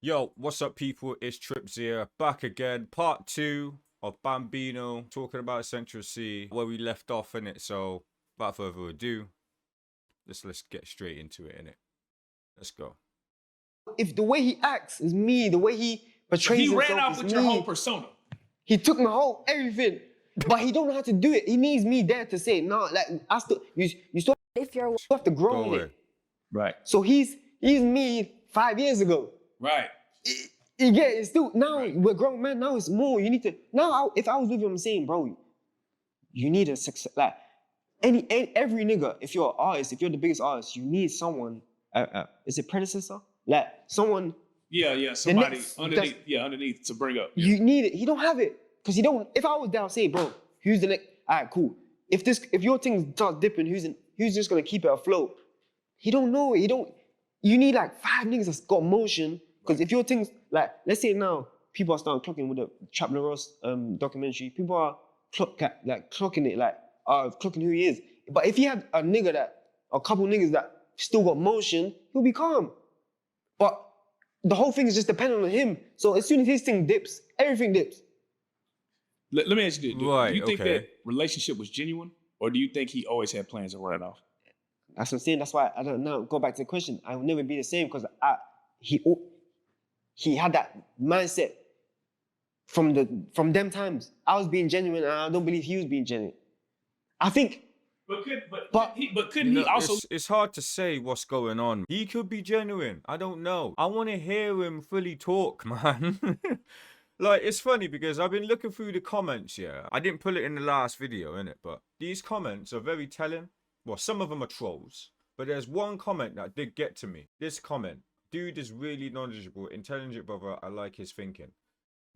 Yo, what's up, people? It's Trips here, back again. Part 2 of Bambino, talking about Central C, where we left off in it. So, without further ado, let's get straight into it, innit? Let's go. If the way he acts is me, the way he portrays He himself ran off is with me. your whole persona. He took my whole everything, but he don't know how to do it. He needs me there to say, no, like I still, you still, if you're, you still have to grow Go in away. it. Right. So he's me 5 years ago. Right. You get it? It's still now we're grown men. Now it's more. You need to now. If I was with him, I'm saying, bro, you need a success. Like every nigga, if you're an artist, if you're the biggest artist, you need someone. Is it predecessor? Like someone. Yeah. Somebody next- underneath. Yeah, underneath to bring up. You need it. He don't have it because he don't. If I was there, I'd say, bro, who's the next? All right, cool. If your thing starts dipping, who's just gonna keep it afloat? He don't know it. He don't. You need like 5 niggas that's got motion. Because if your thing's like, let's say now people are starting clocking with the Trap Ross documentary. People are clocking it like clocking who he is. But if he had a couple niggas that still got motion, he'll be calm. But the whole thing is just dependent on him. So as soon as his thing dips, everything dips. Let me ask you this. Right, Do you think okay. that relationship was genuine? Or do you think he always had plans to run it off? That's what I'm saying. That's why I don't know. Go back to the question. I will never be the same because he had that mindset from them times. I was being genuine, and I don't believe he was being genuine. I think, Couldn't he also? It's hard to say what's going on. He could be genuine. I don't know. I want to hear him fully talk, man. Like, it's funny because I've been looking through the comments, yeah. I didn't put it in the last video, innit? But these comments are very telling. Well, some of them are trolls. But there's one comment that did get to me. This comment. Dude is really knowledgeable, intelligent brother. I like his thinking.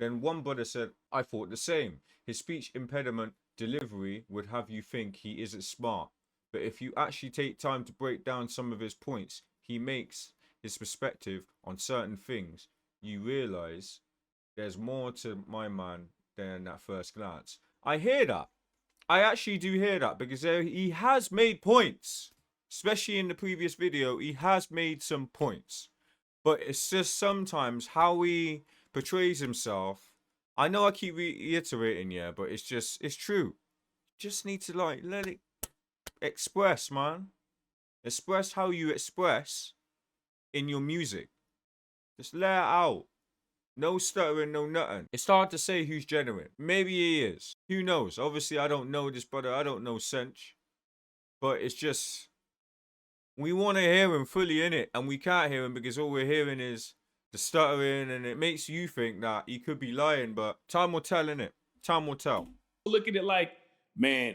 Then one brother said, I thought the same. His speech impediment delivery would have you think he isn't smart. But if you actually take time to break down some of his points, he makes his perspective on certain things. You realize there's more to my man than at first glance. I hear that. I actually do hear that because he has made points. Especially in the previous video, he has made some points. But it's just sometimes how he portrays himself. I know I keep reiterating, yeah, but it's true. You just need to like let it express, man. Express how you express in your music. Just let it out. No stuttering, no nothing. It's hard to say who's genuine. Maybe he is. Who knows? Obviously, I don't know this brother. I don't know Sench. But it's just... we want to hear him fully in it, and we can't hear him because all we're hearing is the stuttering, and it makes you think that he could be lying, but time will tell, innit? Time will tell. Look at it like, man,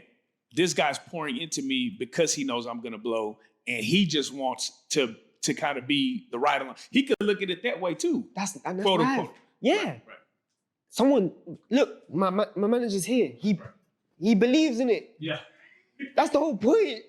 this guy's pouring into me because he knows I'm gonna blow, and he just wants to kind of be the right along. He could look at it that way too. That's Quote, right. unquote. Yeah. Right. Someone look. My manager's here. He believes in it. Yeah. That's the whole point.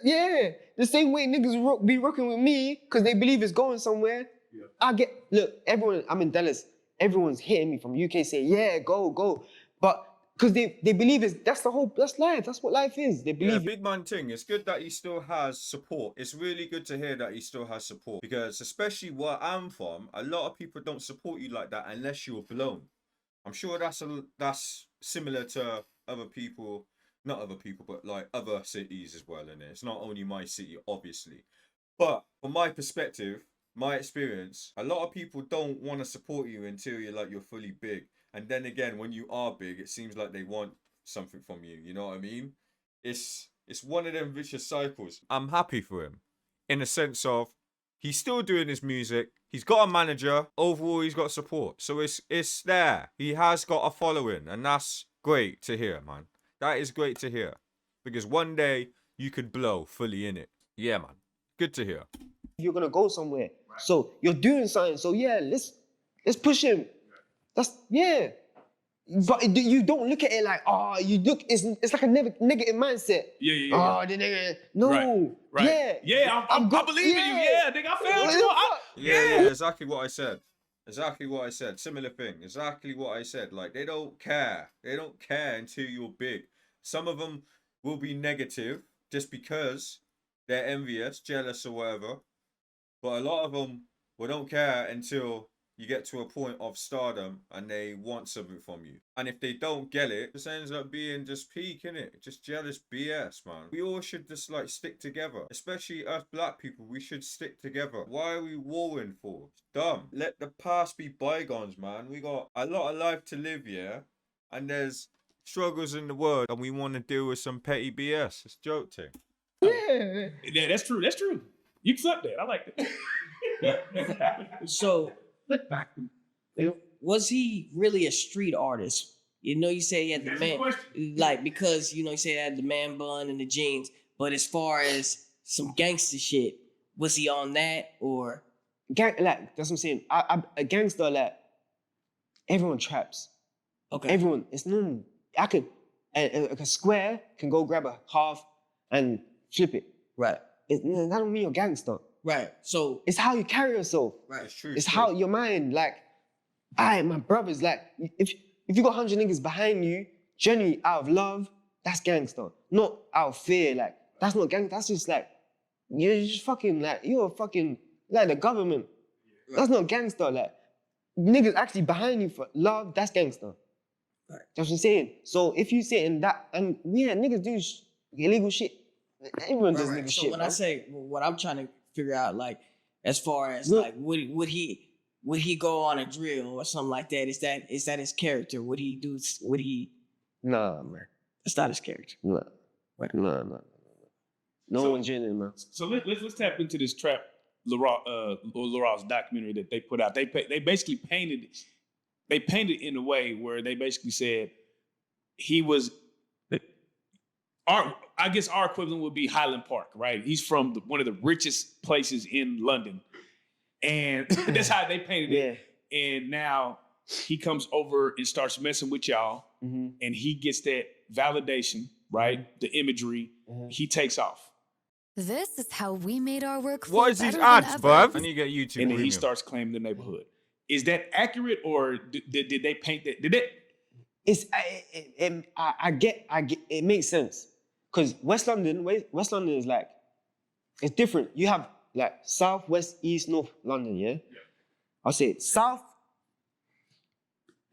Yeah, the same way niggas be rocking with me because they believe it's going somewhere. Yeah. Everyone, I'm in Dallas. Everyone's hitting me from UK saying, yeah, go. But because they believe that's life. That's what life is. They believe. Yeah, big man thing. It's good that he still has support. It's really good to hear that he still has support because especially where I'm from, a lot of people don't support you like that unless you're blown. I'm sure that's similar to other people. Not other people, but like other cities as well. And it's not only my city, obviously. But from my perspective, my experience, a lot of people don't want to support you until you're fully big. And then again, when you are big, it seems like they want something from you. You know what I mean? It's one of them vicious cycles. I'm happy for him in a sense of he's still doing his music. He's got a manager. Overall, he's got support. So it's there. He has got a following, and that's great to hear, man. That is great to hear. Because one day you could blow fully in it. Yeah, man. Good to hear. You're gonna go somewhere. Right. So you're doing something. So yeah, let's push him. That's yeah. But you don't look at it like, it's like a negative mindset. Yeah. Oh, the nigga. No. Right. Yeah, I believe in you. Yeah, nigga, I found you. Yeah, exactly what I said. Exactly what I said. Similar thing. Exactly what I said. Like, they don't care. They don't care until you're big. Some of them will be negative just because they're envious, jealous, or whatever. But a lot of them We don't care until you get to a point of stardom and they want something from you. And if they don't get it, this ends up being just peak, innit? Just jealous BS, man. We all should just like stick together. Especially us black people, we should stick together. Why are we warring for? It's dumb. Let the past be bygones, man. We got a lot of life to live, yeah? And there's struggles in the world and we want to deal with some petty BS. It's a joke thing. Yeah, that's true. That's true. You can flip that. I like that. So, was he really a street artist? You know, you say he had the That's a man, question. like, because, you know, you say he had the man bun and the jeans, but as far as some gangster shit, was he on that or? Like, that's what I'm saying. A gangster, like, everyone traps. Okay. Everyone, it's normal. I could, a square can go grab a half and flip it. Right. That don't mean you're a gangster. Right. So, It's how you carry yourself. right. It's true. It's how your mind, like, my brothers, like, if you got 100 niggas behind you, generally out of love, that's gangster. Not out of fear, like, that's not gangster. That's just like, you're just fucking, like, you're a fucking, like, the government. That's not gangster, like, niggas actually behind you for love, that's gangster. Right. That's what I'm saying. So if you say in that, and yeah, niggas do illegal shit. Everyone does Right, nigga right. So shit. when man. I say what I'm trying to figure out, like, as far as Look. like, would he go on a drill or something like that? Is that his character? Would he do? Would he? Nah, man. That's not his character. Nah. Right. Nah. No So- one's in it, man. So let's tap into this Trap Laurent's documentary that they put out. They basically painted in a way where they basically said he was I guess our equivalent would be Highland Park, right? He's from one of the richest places in London, and that's how they painted it. Yeah. And now he comes over and starts messing with y'all, Mm-hmm. and he gets that validation, right? The imagery. Mhm. He takes off. This is how we made our work flow What is these better than ads, ever. bruv? I need to get YouTube And then he Premium. starts claiming the neighborhood. Is that accurate, or did they paint that? Did it? It's I get it makes sense. Cause West London is like, it's different. You have like South, West, East, North London, yeah? I'll say it. South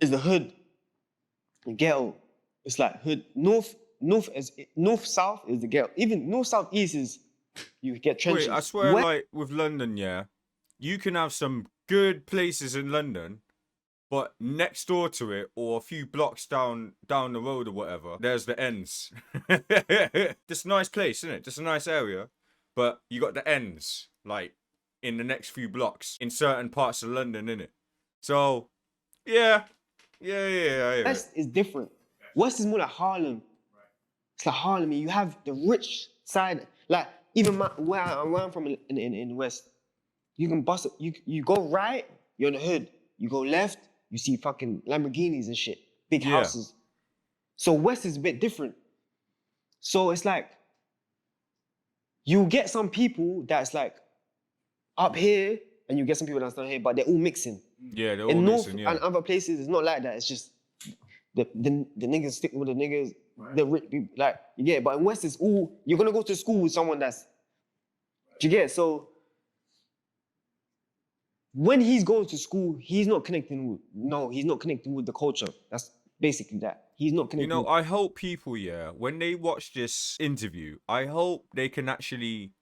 is the hood, the ghetto. It's like hood. North, South is the ghetto. Even North, South, East is, you get trenches. Wait, I swear, West- like with London, yeah, you can have some good places in London, but next door to it, or a few blocks down the road or whatever, there's the ends. Just a nice place, isn't it? Just a nice area, but you got the ends, like in the next few blocks in certain parts of London, innit? So, yeah. West is different. West is more like Harlem. It's like Harlem. You have the rich side, like even where I'm from in the West. You can bust it. You go right, you're in the hood. You go left, you see fucking Lamborghinis and shit, big Yeah. houses. So West is a bit different. So it's like you get some people that's like up here, and you get some people that's down here, but they're all mixing. Yeah, they're all In North missing, yeah. and other places, it's not like that. It's just the niggas stick with the niggas, the rich people. Like, you get it. But in West, it's all, you're gonna go to school with someone that's, do you get it? So when he's going to school, he's not connecting with the culture. That's basically that. He's not You connecting know, with, I hope people, yeah, when they watch this interview, I hope they can actually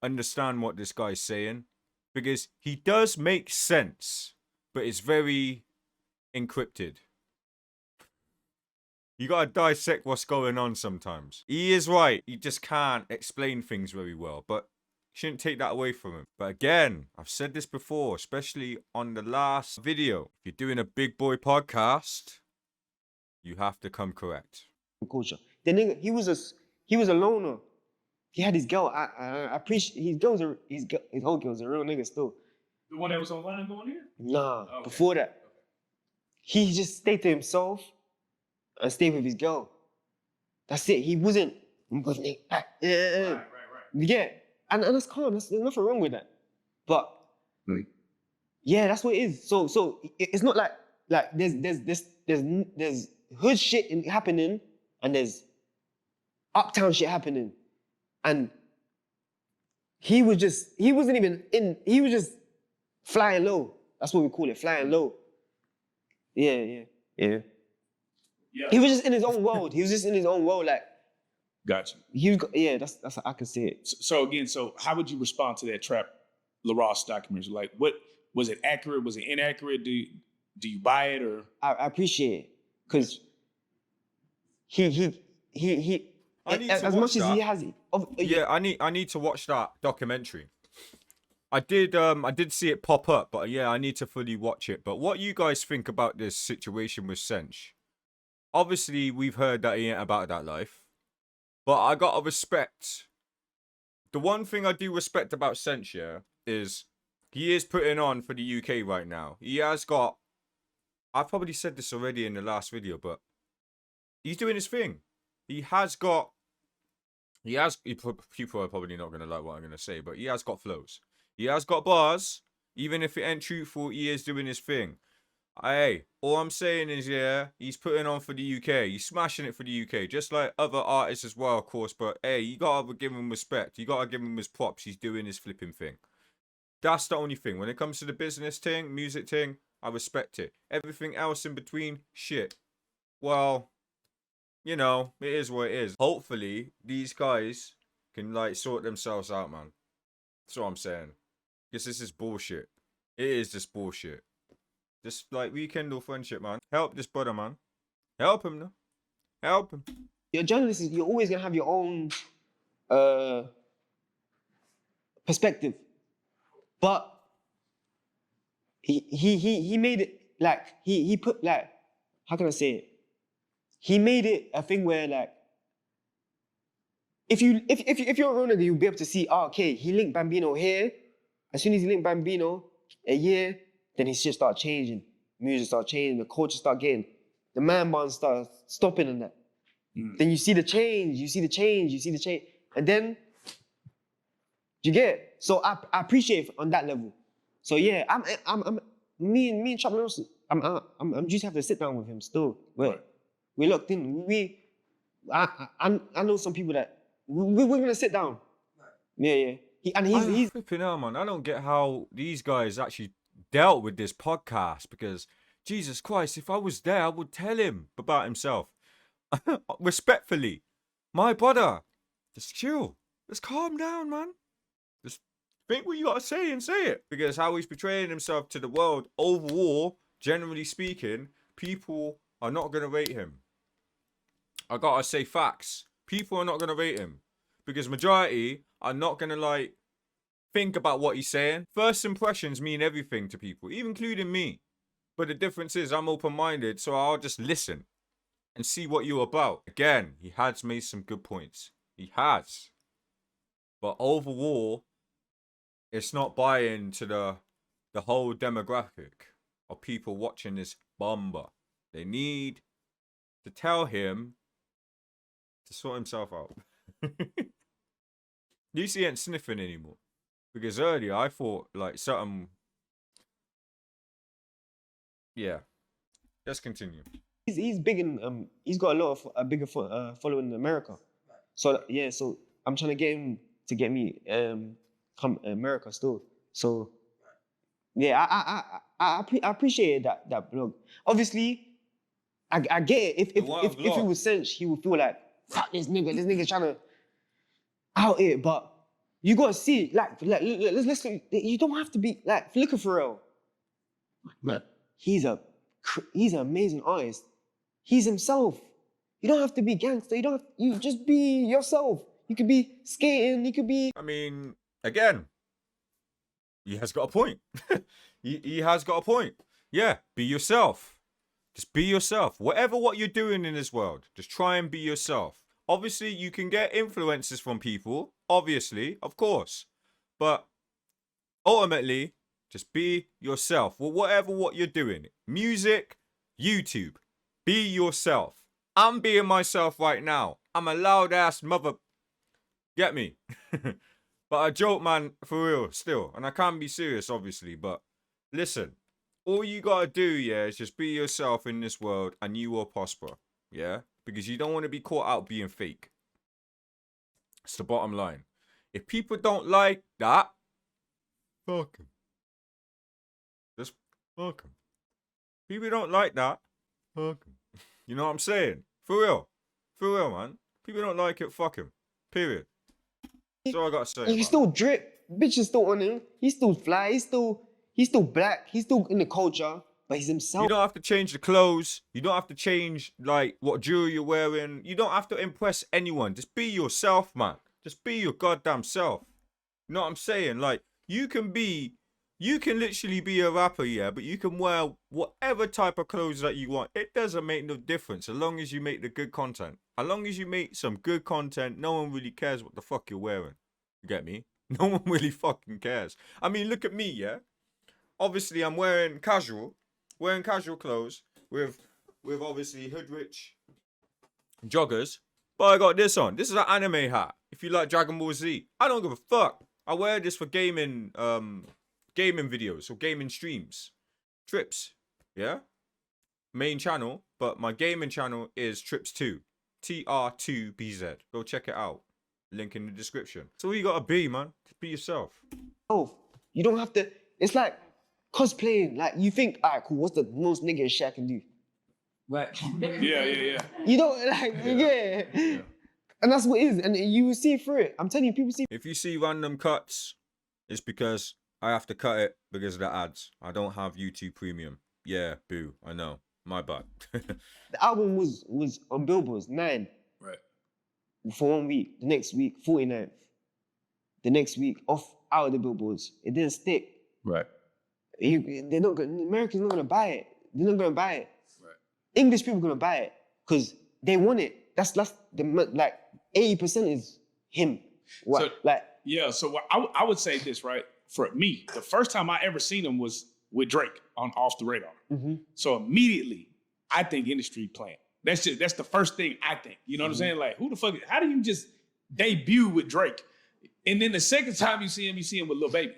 understand what this guy's saying, because he does make sense, but it's very encrypted. You gotta dissect what's going on sometimes. He is right. He just can't explain things very well, but shouldn't take that away from him. But again, I've said this before, especially on the last video. If you're doing a big boy podcast, you have to come correct. culture. The nigga, he was a loner. He had his girl. I appreciate his whole girl's a real nigga still. The one that was online going here? Nah, Okay. before that, he just stayed to himself and stayed with his girl. That's it. He wasn't. Right. Yeah, and that's calm. There's nothing wrong with that. But yeah, that's what it is. So it's not like there's hood shit happening and there's uptown shit happening, and he was just Flying low. That's what we call it, flying low. Yeah. Yeah. He was just in his own world. He was just in his own world. Like Gotcha. he was. Yeah, that's how I can say it. So again, so how would you respond to that Trap LaRoss documentary? Like, what was it accurate? Was it inaccurate? Do you buy it or? I appreciate it because he I need to as watch much as he that. has. Yeah, I need to watch that documentary. I did see it pop up, but yeah, I need to fully watch it. But what you guys think about this situation with Sench? Obviously, we've heard that he ain't about that life, but I gotta respect. The one thing I do respect about Sench, yeah, is he is putting on for the UK right now. He has got. I probably said this already in the last video, but he's doing his thing. He has got. People are probably not gonna like what I'm gonna say, but he has got flows. He has got bars. Even if it ain't truthful, he is doing his thing. Hey, all I'm saying is, yeah, he's putting on for the UK. He's smashing it for the UK, just like other artists as well, of course. But hey, you gotta give him respect. You gotta give him his props. He's doing his flipping thing. That's the only thing. When it comes to the business thing, music thing, I respect it. Everything else in between, shit. Well, you know, it is what it is. Hopefully, these guys can like sort themselves out, man. That's what I'm saying. Because this is bullshit. It is just bullshit. Just like rekindle friendship, man. Help this brother, man. Help him, no? Help him. You're a journalist. You're always gonna have your own perspective, but he made it like he put like, how can I say it? He made it a thing where like if you're a real nigga, you'll be able to see, oh, okay, he linked Bambino here. As soon as he linked Bambino, a year, then his shit start changing. Music start changing, the culture start getting, the man bun start stopping and that. Then you see the change, and then you get it? So I appreciate it on that level. So yeah, me and Trap Lawrence, I'm just have to sit down with him still. We're locked in. I know some people that we're gonna sit down. Yeah. He's flipping hell, man. I don't get how these guys actually dealt with this podcast because Jesus Christ, if I was there, I would tell him about himself. Respectfully, my brother, just chill. Just calm down, man. Just think what you gotta say and say it. Because how he's portraying himself to the world overall, generally speaking, people are not gonna rate him. I gotta say facts. People are not gonna rate him. Because majority are not gonna like think about what he's saying. First impressions mean everything to people, even including me. But the difference is I'm open-minded, so I'll just listen and see what you're about. Again, he has made some good points. He has. But overall, it's not buying to the whole demographic of people watching this bomber. They need to tell him to sort himself out. DC ain't sniffing anymore. Because earlier I thought like something. Yeah. Let's continue. he's big in he's got a lot of a bigger following in America. So yeah, so I'm trying to get him to get me come America still. So yeah, I appreciate that blog. Obviously, I get it. If it was Sench, he would feel like fuck this nigga's trying to out it. But you gotta see like let's you don't have to be like look at Pharrell. Man, he's an amazing artist. He's himself. You don't have to be gangster. You just be yourself. You could be skating. You could be. I mean, again, he has got a point. he has got a point. Yeah, be yourself. Just be yourself. Whatever what you're doing in this world, just try and be yourself. Obviously, you can get influences from people. Obviously, of course. But ultimately, just be yourself. Well, whatever what you're doing. Music, YouTube. Be yourself. I'm being myself right now. I'm a loud ass mother. Get me? But I joke, man, for real, still. And I can't be serious, obviously. But listen, all you gotta do, yeah, is just be yourself in this world and you will prosper. Yeah? Because you don't want to be caught out being fake. It's the bottom line. If people don't like that, fuck 'em. Just fuck 'em. People don't like that. Fuck 'em. You know what I'm saying? For real, man. People don't like it. Fuck him. Period. That's all I gotta say. He about still drip. Bitches still on him. He's still fly. He's still black. He's still in the culture, but he's it. himself. You don't have to change the clothes. You don't have to change like what jewelry you're wearing. You don't have to impress anyone. Just be yourself, man. Just be your goddamn self. You know what I'm saying? Like you can literally be a rapper, yeah, but you can wear whatever type of clothes that you want. It doesn't make no difference as long as you make the good content. As long as you make some good content, no one really cares what the fuck you're wearing. You get me? No one really fucking cares. I mean, look at me, yeah? Obviously, I'm wearing casual clothes with obviously hood rich joggers. But I got this on. This is an anime hat. If you like Dragon Ball Z, I don't give a fuck. I wear this for gaming videos or gaming streams. Trips, yeah? Main channel, but my gaming channel is Trips2. TR1PZ. Go check it out. Link in the description. That's all you gotta be, man. Just be yourself. You don't have to. It's like cosplaying. Like you think, alright, cool. What's the most nigga shit I can do? Right. Yeah. You don't like, yeah. And that's what it is, and you will see through it. I'm telling you, people see. If you see random cuts, it's because I have to cut it because of the ads. I don't have YouTube Premium. Yeah, boo. I know. My bad. The album was on Billboards 9 Right. for 1 week. The next week 49. The next week off out of the Billboards. It didn't stick. Right. They're not going. Americans not gonna buy it. They're not gonna buy it. Right. English people gonna buy it because they want it. That's the like 80% is him. What So- like Yeah, so I would say this, right? For me, the first time I ever seen him was with Drake on Off the Radar. So immediately, I think industry playing. That's the first thing I think. You know what I'm saying? Like, who the fuck? How do you just debut with Drake, and then the second time you see him with Lil Baby?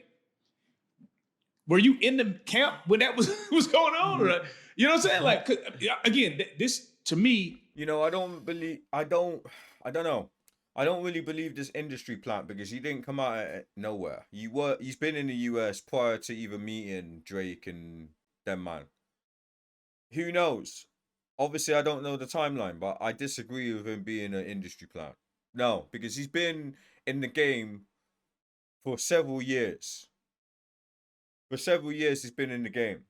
Were you in the camp when that was going on? Or, you know what I'm saying? Like, 'cause, again, this to me. You know, I don't know. I don't really believe this industry plant because he didn't come out of nowhere. He's been in the US prior to even meeting Drake and them man. Who knows? Obviously, I don't know the timeline, but I disagree with him being an industry plant. No, because he's been in the game for several years. For several years, he's been in the game.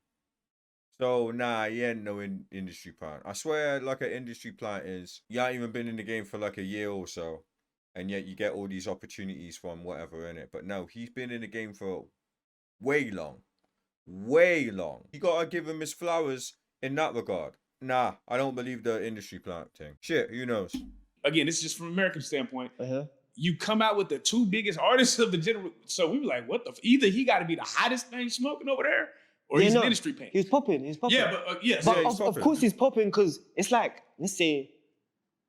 So, nah, he ain't no industry plant. I swear, like an industry plant is, you ain't even been in the game for like a year or so. And yet you get all these opportunities from whatever in it. But no, he's been in the game for way long. Way long. You gotta give him his flowers in that regard. Nah, I don't believe the industry plant thing. Shit, who knows? Again, this is just from an American standpoint. uh-huh. You come out with the two biggest artists of the general. So we were like, what the? Either he got to be the hottest thing smoking over there, or he's an industry pain. He was popping. Yeah, but yes. But Yeah, he's of popping. course he's popping because it's like let's say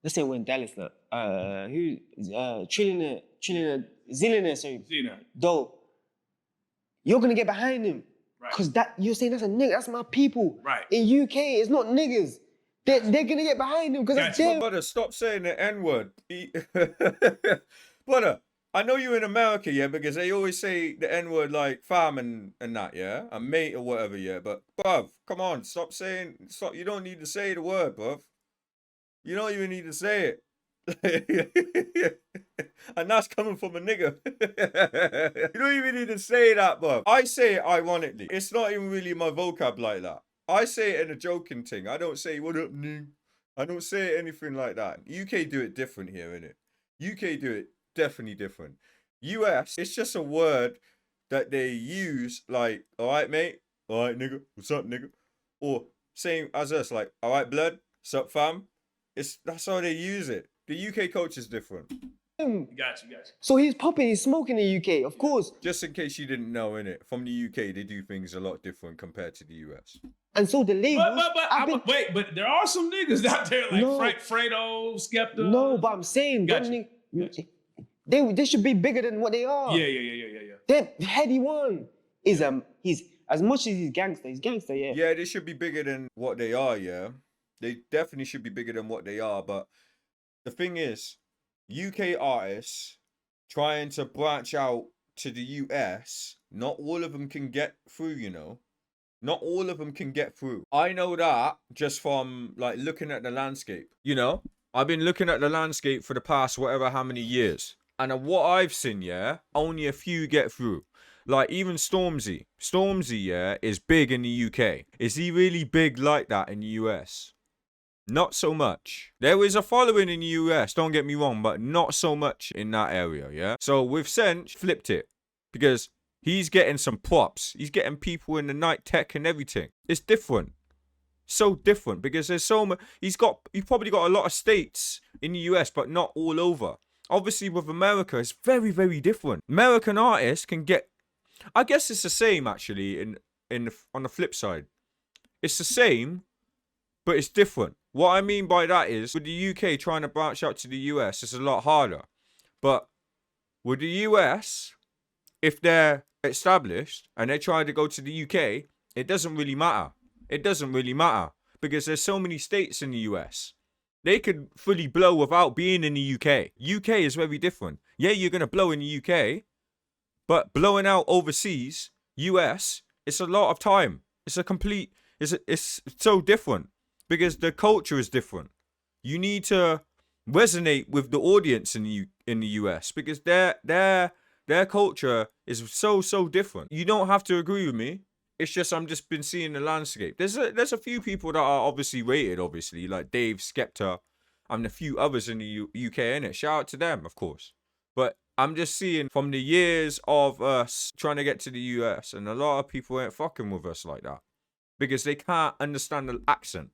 we're in Dallas now. Zillionaire, sorry. You know, Though you're gonna get behind him Right. because that you're saying that's a nigga. That's my people. Right. In UK, it's not niggas. They're gonna get behind him because that's Gotcha. them. Brother, stop saying the N-word. Brother, I know you in America, yeah, because they always say the N-word like fam and that, yeah? A mate or whatever, yeah. But, bruv, come on, stop. You don't need to say the word, bruv. You don't even need to say it. And that's coming from a nigga. You don't even need to say that, bruv. I say it ironically. It's not even really my vocab like that. I say it in a joking thing. I don't say, what up, ning? I don't say anything like that. UK do it different here, innit? UK do it definitely different. US, it's just a word that they use like, all right, mate? All right, nigga? What's up, nigga? Or same as us, like, all right, blood? What's up, fam? That's how they use it. The UK culture is different. Gotcha. So he's popping. He's smoking in the UK, of course. Just in case you didn't know, innit? From the UK, they do things a lot different compared to the US. And so the labels. But there are some niggas out there like No. Fredo, Skepta. No, but I'm saying Gotcha. them niggas, they should be bigger than what they are. Yeah. That Heady One is he's as much as he's gangster, yeah. Yeah, they should be bigger than what they are, yeah. They definitely should be bigger than what they are, but the thing is, UK artists trying to branch out to the US, not all of them can get through, you know. Not all of them can get through. I know that just from like looking at the landscape. You know, I've been looking at the landscape for the past whatever how many years. And of what I've seen, yeah, only a few get through. Like even Stormzy. Stormzy, yeah, is big in the UK. Is he really big like that in the US? Not so much. There is a following in the US, don't get me wrong, but not so much in that area, yeah? So with Sench, flipped it. Because he's getting some props. He's getting people in the night tech and everything. It's different. So different because there's so much. He's probably got a lot of states in the US, but not all over. Obviously with America, it's very, very different. American artists can get, I guess it's the same actually on the flip side. It's the same, but it's different. What I mean by that is, with the UK trying to branch out to the US, it's a lot harder. But with the US, if they're established and they're trying to go to the UK, it doesn't really matter. It doesn't really matter because there's so many states in the US. They could fully blow without being in the UK. UK is very different. Yeah, you're going to blow in the UK, but blowing out overseas, US, it's a lot of time. It's so different. Because the culture is different. You need to resonate with the audience in the US because their culture is so different. You don't have to agree with me. It's just I'm just been seeing the landscape. There's a few people that are obviously rated, obviously, like Dave, Skepta, and a few others in the UK, innit? Shout out to them, of course. But I'm just seeing from the years of us trying to get to the US, and a lot of people ain't fucking with us like that. Because they can't understand the accent.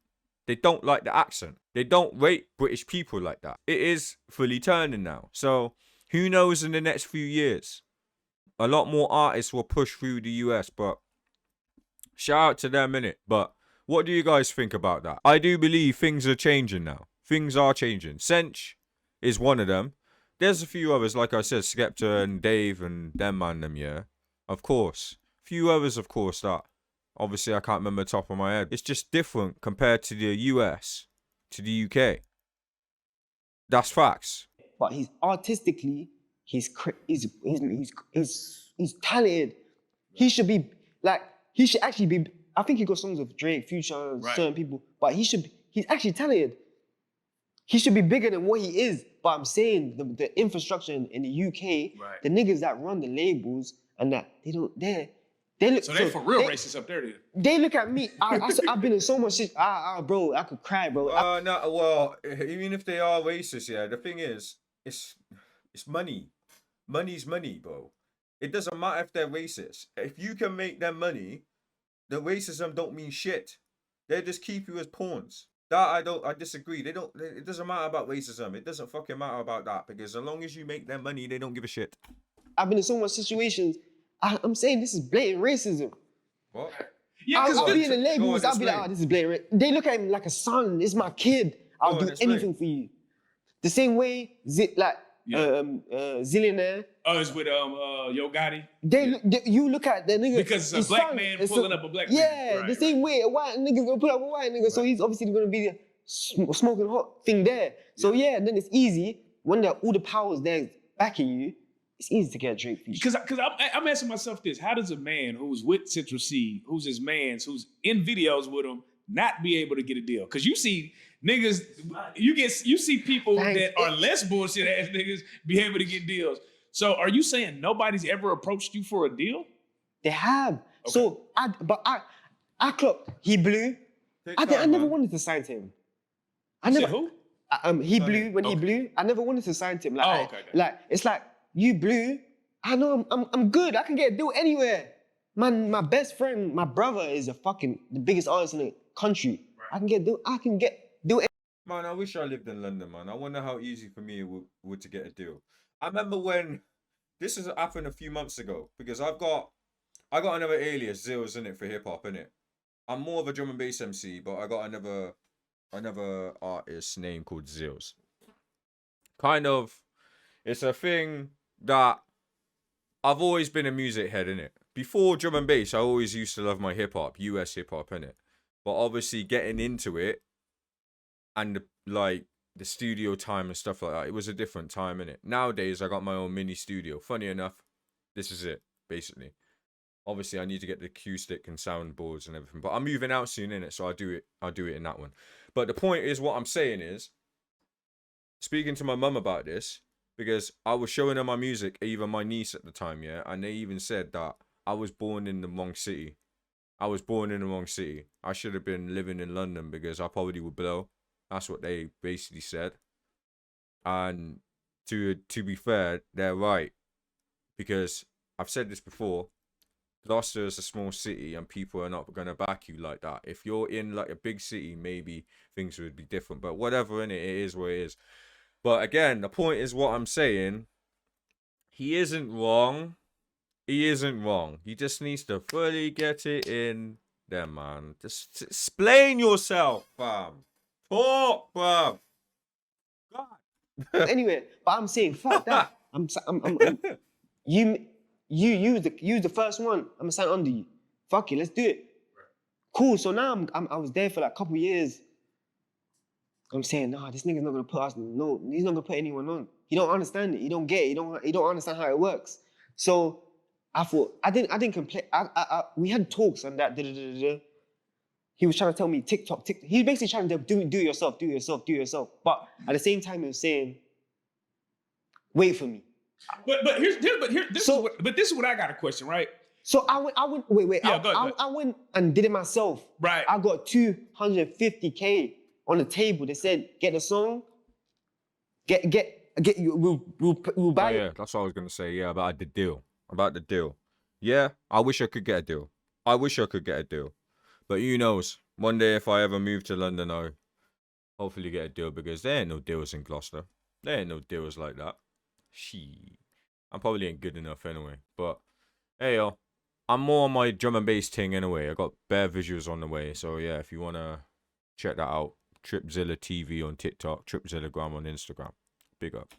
They don't like the accent. They don't rate British people like that. It is fully turning now. So who knows in the next few years? A lot more artists will push through the US, but shout out to them, innit? But what do you guys think about that? I do believe things are changing now. Things are changing. Sench is one of them. There's a few others, like I said, Skepta and Dave and them and them, yeah. Of course. Few others, of course, that obviously I can't remember the top of my head. It's just different compared to the US, to the UK. That's facts. But he's artistically, he's talented. He should be like, he should actually be. I think he got songs with Drake, Future, and certain people. But he's actually talented. He should be bigger than what he is. But I'm saying the infrastructure in the UK, the niggas that run the labels and that they look. So they for real racist up there, then. They look at me. I've been in so much shit. Bro, I could cry, bro. No, well, even if they are racist, yeah, the thing is, it's money. Money's money, bro. It doesn't matter if they're racist. If you can make them money, the racism don't mean shit. They just keep you as pawns. That I disagree. It doesn't matter about racism. It doesn't fucking matter about that because as long as you make them money, they don't give a shit. I've been in so much situations. I'm saying this is blatant racism. What? Yeah, I'll be in the labels. I'll be like, explain. this is blatant. They look at him like a son. It's my kid. I'll Go do on, explain. anything for you. The same way, Zillionaire. Oh, it's with Yo Gotti. You look at the nigga. Because it's a black man pulling up a black man. Yeah, Right, the same way a white nigga's gonna pull up a white nigga. So he's obviously gonna be the smoking hot thing there. So yeah, then it's easy when all the powers there backing you. It's easy to get a Drake feature. Because I'm asking myself this: how does a man who's with Central C, who's his man's, who's in videos with him, not be able to get a deal? Because you see niggas, you see people that are less bullshit ass niggas be able to get deals. So are you saying nobody's ever approached you for a deal? They have. Okay. So I clocked. He blew. I never wanted to sign to him. Who? He blew when he blew. I never wanted to sign to him. Like, like it's like you blew. I know I'm good. I can get a deal anywhere. Man, my best friend, my brother is the biggest artist in the country. Right. I can get deal. Man, I wish I lived in London, man. I wonder how easy for me it would to get a deal. I remember when this has happened a few months ago because I got another alias, Zills, in it for hip hop, innit? I'm more of a drum and bass MC, but I got another artist name called Zills. Kind of, it's a thing that I've always been a music head, innit? Before drum and bass, I always used to love my hip hop, US hip hop, innit? But obviously getting into it and the studio time and stuff like that, it was a different time, innit? Nowadays, I got my own mini studio. Funny enough, this is it, basically. Obviously, I need to get the acoustic and soundboards and everything. But I'm moving out soon, innit? So I'll do it in that one. But the point is, what I'm saying is, speaking to my mum about this, because I was showing her my music, even my niece at the time, yeah, and they even said that I was born in the wrong city. I was born in the wrong city. I should have been living in London because I probably would blow. That's what they basically said. And to be fair, they're right. Because I've said this before, Gloucester is a small city and people are not going to back you like that. If you're in like a big city, maybe things would be different. But whatever, in it is what it is. But again, the point is what I'm saying. He isn't wrong. He isn't wrong. He just needs to fully get it in there, man. Just explain yourself, fam. Talk, fam. God. Anyway, but I'm saying, fuck that. You the first one. I'm gonna sign under you. Fuck it, let's do it. Cool. So now I was there for like a couple years. I'm saying, nah, this nigga's not gonna put us. No, he's not gonna put anyone on. He don't understand it. He don't get it. He don't understand how it works. So I thought I didn't complain. We had talks on that. He was trying to tell me TikTok. He was basically trying to do it yourself. But at the same time, he was saying, wait for me. But this is what I got a question, right? So I went. Wait. Yeah, go ahead. I went and did it myself. Right. I got 250K on the table. They said, get the song. Get you. We'll buy it. Yeah, that's what I was gonna say. Yeah, about the deal. Yeah, I wish I could get a deal. But who knows? One day if I ever move to London, I'll hopefully get a deal because there ain't no deals in Gloucester. There ain't no deals like that. I'm probably ain't good enough anyway. But hey yo, I'm more on my drum and bass thing anyway. I got bare visuals on the way. So yeah, if you wanna check that out, Tripzilla TV on TikTok, Tripzillagram on Instagram. Big up.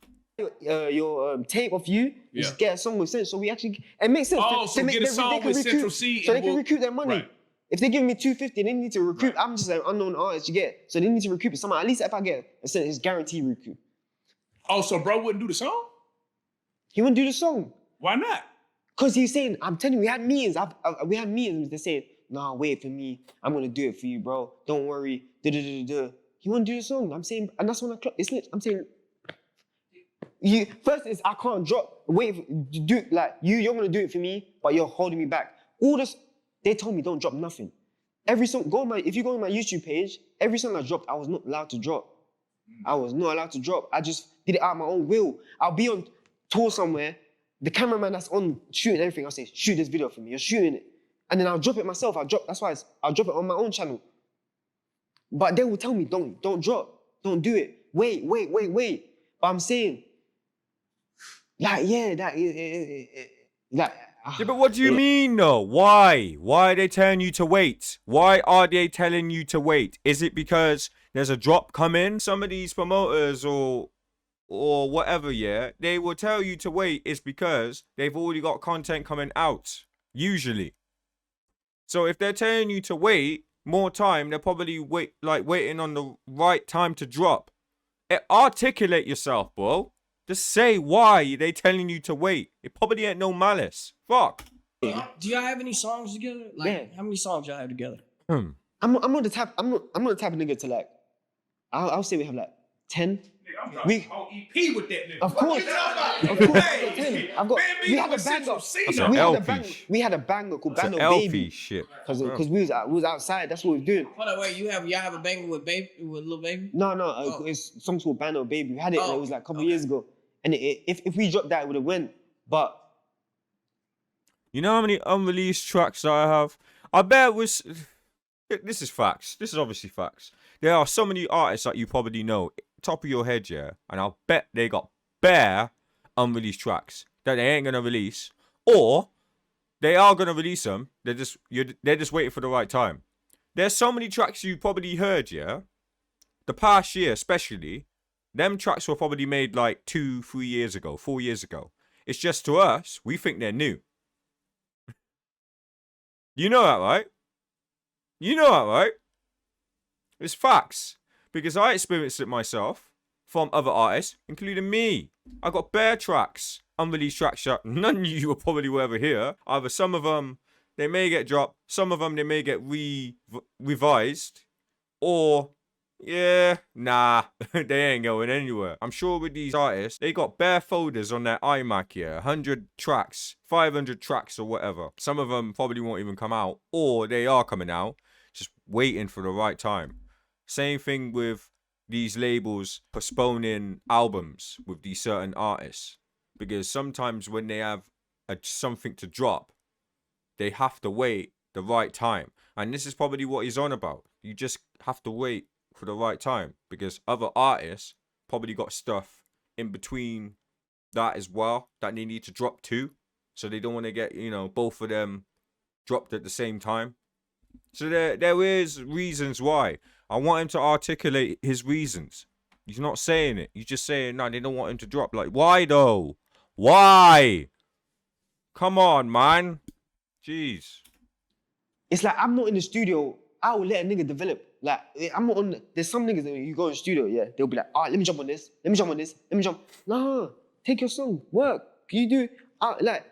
Your tape of you, Yeah. just get a song with sense. So we actually, it makes sense. Oh, so get a song with Central C so and they can we'll- recoup their money. Right. If they give me 250, they need to recoup. I'm just an unknown artist, you get. So they need to recoup it somehow. At least if I get a cent, it's guaranteed recoup. Oh, so bro wouldn't do the song? He wouldn't do the song. Why not? Because he's saying, I'm telling you, we had meetings. We had meetings. They saying, nah, wait for me. I'm going to do it for you, bro. Don't worry. He wouldn't do the song. I'm saying, and that's when it's lit. I'm saying, first is I can't drop. Wait, you're going to do it for me, but you're holding me back. All this, they told me don't drop nothing. Every song, if you go on my YouTube page, every song I dropped, I was not allowed to drop. I just did it out of my own will. I'll be on tour somewhere. The cameraman that's on shooting everything, I'll say, shoot this video for me. You're shooting it. And then I'll drop it myself. That's why I'll drop it on my own channel. But they will tell me, don't drop. Don't do it. Wait. But I'm saying, Yeah, but what do you mean though? Why? Why are they telling you to wait? Why are they telling you to wait? Is it because there's a drop coming? Some of these promoters or whatever, yeah, they will tell you to wait. It's because they've already got content coming out, usually. So if they're telling you to wait more time, they're probably waiting on the right time to drop. Articulate yourself, bro. Just say why they telling you to wait. It probably ain't no malice. Fuck. Do y'all have any songs together? Like, Yeah. how many songs y'all have together? I'm not the type of nigga to like, I'll say we have like 10. I'm We- on EP with that nigga. Of course. Of We had a banger. That's an LP. We had a banger called It's an Bando LP Baby. shit. Because we was outside, that's what we was doing. Hold on, wait. Y'all have a banger with Lil Baby? No, Oh. it's a song called Bando Baby. We had it, and Oh, it was like a couple okay. years ago. And if we dropped that, it would have went. But You know how many unreleased tracks I have? I bet this is facts. This is obviously facts. There are so many artists that you probably know, top of your head, yeah, and I'll bet they got bare unreleased tracks that they ain't gonna release, or they are gonna release them. They're just waiting for the right time. There's so many tracks you probably heard, yeah. The past year, especially, them tracks were probably made like 2, 3 years ago, 4 years ago. It's just to us, we think they're new. You know that, right? It's facts. Because I experienced it myself from other artists, including me. I got bare tracks, unreleased tracks that none of you will probably will ever hear. Either some of them They may get dropped. Some of them, they may get revised. Or, yeah, nah, they ain't going anywhere. I'm sure with these artists, they got bare folders on their iMac, yeah. 100 tracks, 500 tracks or whatever. Some of them probably won't even come out. Or they are coming out, just waiting for the right time. Same thing with these labels postponing albums with these certain artists. Because sometimes when they have something to drop, they have to wait the right time. And this is probably what he's on about. You just have to wait for the right time. Because other artists probably got stuff in between that as well that they need to drop too. So they don't want to get, both of them dropped at the same time. So there is reasons why. I want him to articulate his reasons. He's not saying it. He's just saying, no, they don't want him to drop. Like, why though? Why? Come on, man. Jeez. It's like I'm not in the studio. I will let a nigga develop. Like I'm not on. There's some niggas that you go in the studio, yeah, they'll be like, all right, let me jump on this. Let me jump on this. Let me jump. Nah, take your song, work. You do like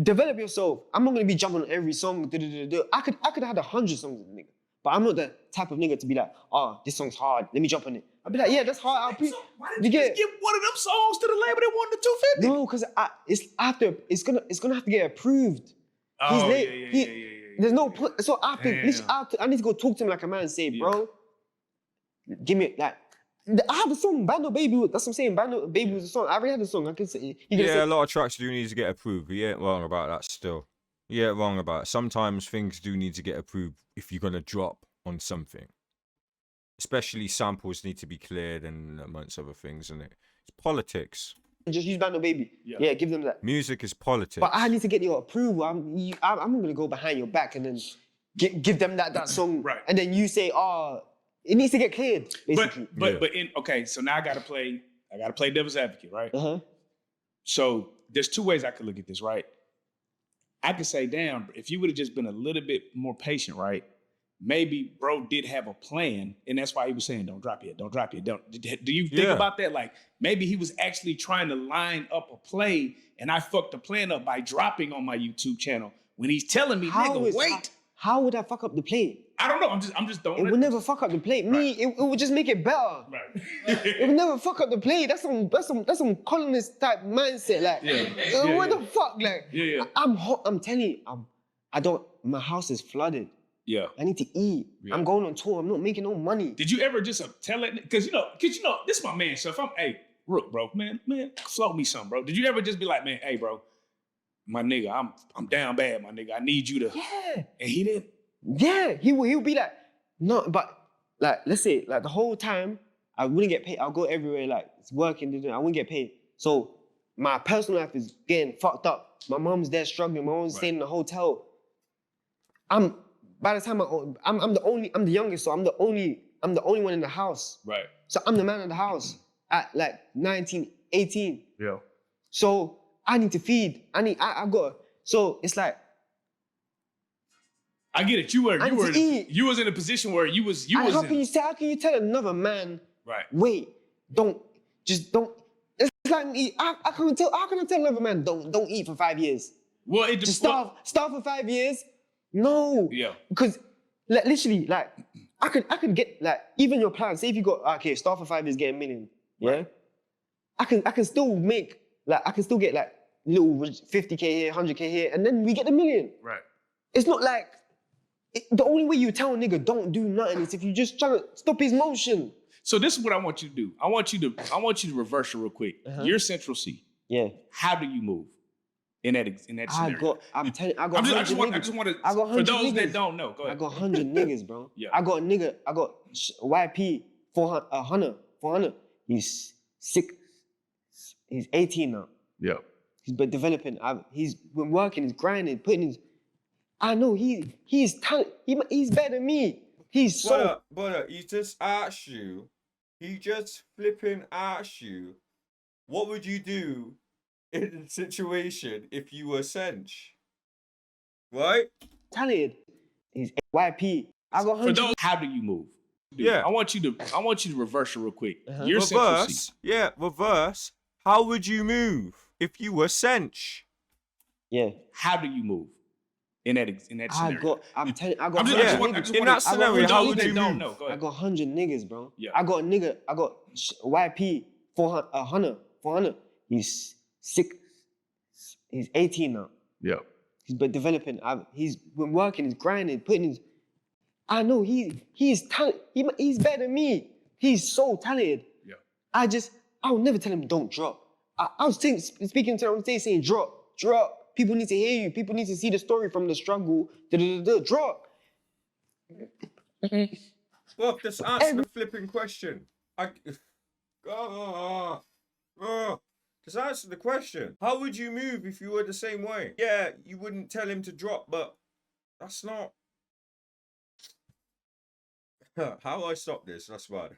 develop yourself. I'm not gonna be jumping on every song. I could have had 100 songs with a nigga, but I'm not the type of nigga to be like, oh, this song's hard. Let me jump on it. I'll be like, yeah, that's hard. So why didn't you just give one of them songs to the label that wanted the 250? No, because it's gonna have to get approved. Oh, yeah. There's no point. So I need to go talk to him like a man and say, bro, give me like. I have a song, Bando Baby. That's what I'm saying. Bando Baby was a song. I already had a song. I can say. Yeah, a lot of tracks do need to get approved. He ain't wrong about that still. He ain't wrong about it. Sometimes things do need to get approved if you're gonna drop on something. Especially samples need to be cleared and amongst other things, and it's politics. Just use Bando Baby. Yeah, give them that. Music is politics. But I need to get your approval. I'm gonna go behind your back and then give them that song. Right. And then you say, oh, it needs to get cleared. Basically. Okay, so now I gotta play devil's advocate, right? Uh-huh. So there's two ways I could look at this, right? I could say, damn, if you would have just been a little bit more patient, right? Maybe bro did have a plan, and that's why he was saying, don't drop yet. Do you think about that? Like, maybe he was actually trying to line up a play, and I fucked the plan up by dropping on my YouTube channel when he's telling me, nigga, wait. How would I fuck up the play? I don't know. I'm just throwing it. It would never fuck up the play. Right. It would just make it better. Right. It would never fuck up the play. That's some colonist type mindset. Like, what the fuck? Like, I'm hot. I'm telling you, my house is flooded. Yeah. I need to eat. Yeah. I'm going on tour. I'm not making no money. Did you ever just tell it? Because you know, this is my man. So if hey, Rook, bro, man, float me some, bro. Did you ever just be like, man, hey, bro, my nigga, I'm down bad, my nigga. I need you to. Yeah. And he didn't. Yeah, he would be like, no, but like, let's say, like the whole time, I wouldn't get paid. I'll go everywhere, like it's working, I wouldn't get paid. So my personal life is getting fucked up. My mom's there struggling. My mom's staying in the hotel. By the time I'm the youngest, so I'm the only one in the house. Right. So I'm the man of the house at like 19, 18. Yeah. So I need to feed. I got. So it's like. I get it. You was in a position where you was. How can you tell another man? Right. Wait, don't. It's like me. How can I tell another man don't eat for 5 years? Well, it just starve for 5 years. No. Yeah. Because literally, like, I could get like even your plan. Say if you got starve for 5 years, get $1 million. Yeah. Right. I can still make like I can still get like little 50K here, 100K here, and then we get $1 million. Right. It's not like the only way you tell a nigga don't do nothing is if you just try to stop his motion. So this is what I want you to do. I want you to reverse it real quick. Uh-huh. You're Central C. Yeah. How do you move in that scenario? I just want to. For those that don't know, go ahead. I got 100 niggas, bro. Yeah. I got a nigga. I got YP 400. He's sick. He's 18 now. Yeah. He's been developing. He's been working. He's grinding, putting his. I know he's talent. He's better than me. He's so. But he just asked you. He just flipping asked you. What would you do in a situation if you were Sench? Right? Talented. He's YP. I got 100. For those, how do you move? Yeah. I want you to reverse it real quick. Uh-huh. You're Central C. Yeah, reverse. How would you move if you were Sench? Yeah. How do you move? in that scenario? I'm telling you, I got I'm just, 100 I just want, I niggas. just In want that scenario, how would you don't move? know. Go I ahead. got 100 niggas, bro. Yeah. I got a nigga, I got YP 400. He's sick. He's 18 now. Yeah. He's been developing. He's been working, he's grinding, putting his. I know he's talented. He's better than me. He's so talented. Yeah. I would never tell him don't drop. I was speaking to him on stage saying drop. People need to hear you. People need to see the story from the struggle. Drop. Well, just answer the flipping question. Just answer the question. How would you move if you were the same way? Yeah, you wouldn't tell him to drop, but that's not. How I stop this? That's bad.